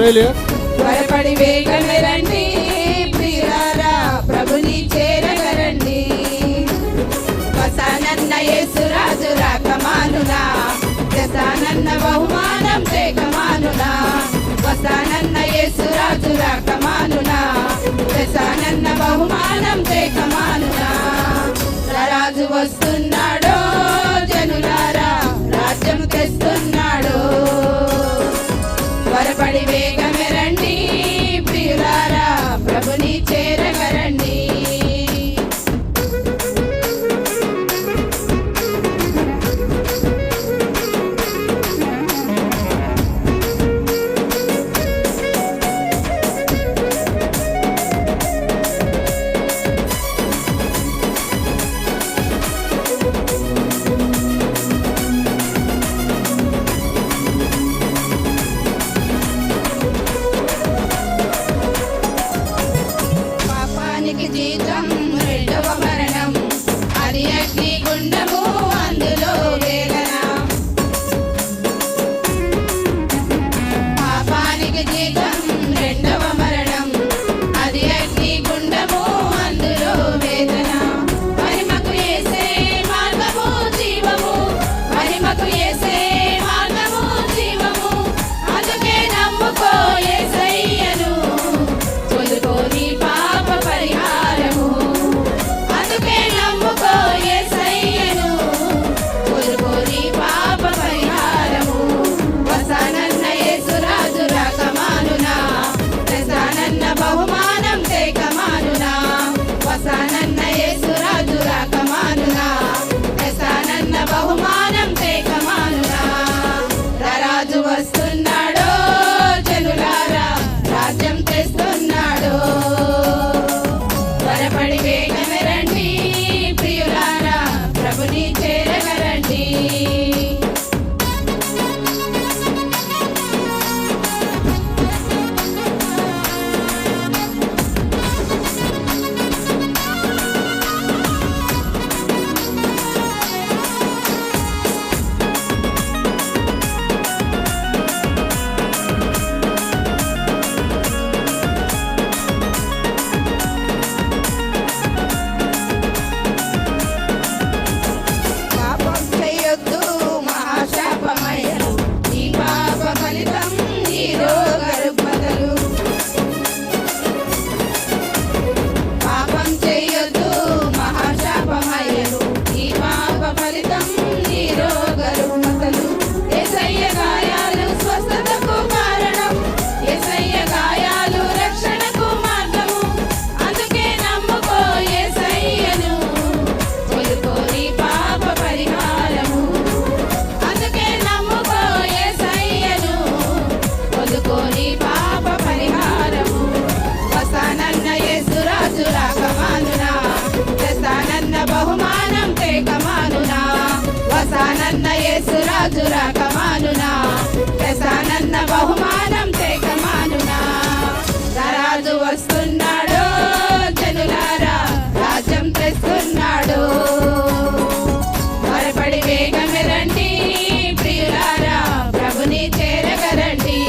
త్వరపడి వేగమే రండి ప్రియులారా, ప్రభుని చేరగరండి. వసానన్న యేసు రాజు రాకమానునా, దశానన్న బహుమానం తేకమానునా. వసానన్న యేసు రాజు రాకమానునా, దశానన్న బహుమానం తేకమానునా. రాజు వస్తున్నాడో జనులారా, రాజ్యం తెస్తున్నాడో. త్వరపడి వేగమే రండి ప్రియులారా, ప్రభుని చేరగరండి. జీతం రెండవ మరణం, అది అగ్ని గుండము, అందులో వేదన. పాపానికి జీతం రెండవ మరణం, అది అగ్ని గుండము, అందులో వేదన. మహిమకు యేసే మార్గము జీవము, మహిమకు యేసే మార్గము జీవము. అందుకే నమ్ముకో యేసయ్యను, పొందుకోని పాప పరిహారము. అందుకే నమ్ముకో యేసయ్యను, పొందుకోని పాప పరిహారము. వసానన్న యేసు రాజు రాకమానునా, దశానన్న బహుమానం తేకమానునా. వసానన్న యేసు రాజు రాకమానునా, దశానన్న బహుమానం తేకమానునా. రాజు వస్తున్నాడో జనులారా, రాజ్యం తెస్తున్నాడో. త్వరపడి వేగమే రండి ప్రియులారా, ప్రభుని చేరగరండి. పాపం చేయొద్దు మహాశాపమయ్యను, ఈ పాప ఫలితం ఈ రోగ రుగ్మతలు. పాపం చేయొద్దు మహాశాపమయ్యను, ఈ పాప ఫలితం ఈ రోగ రుగ్మతలు. యేసయ్య గాయాలు స్వస్థతకు కారణం, యేసయ్య గాయాలు రక్షణకు మార్గము. అందుకే నమ్ముకో యేసయ్యను, పొందుకోని పాప పరిహారము. అందుకే నమ్ముకో యేసయ్యను, పొందుకోని పాప పరిహారము. వసానన్న యేసు రాజు రాకమానునా, దశానన్న బహుమానం తేకమానునా. వసానన్న యేసు రాజు రాకమానునా, దశానన్న బహుమానం తేకమానునా. రాజు వస్తున్నాడో జనులారా, రాజ్యం తెస్తున్నాడో. త్వరపడి వేగమే రండి ప్రియులారా, ప్రభుని చేరగరండి.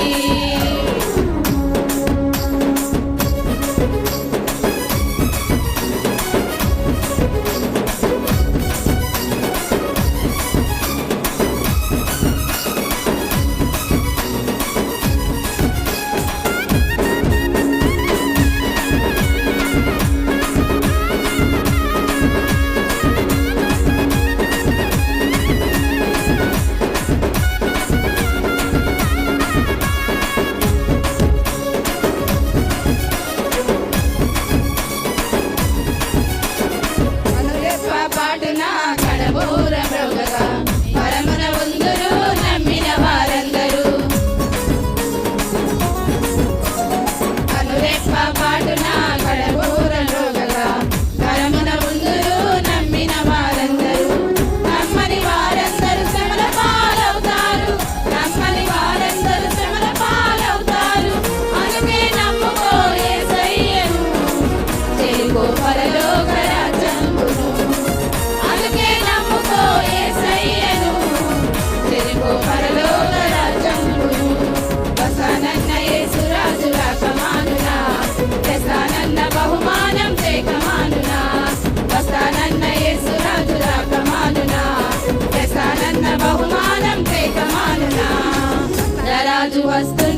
వస్తున్నాడు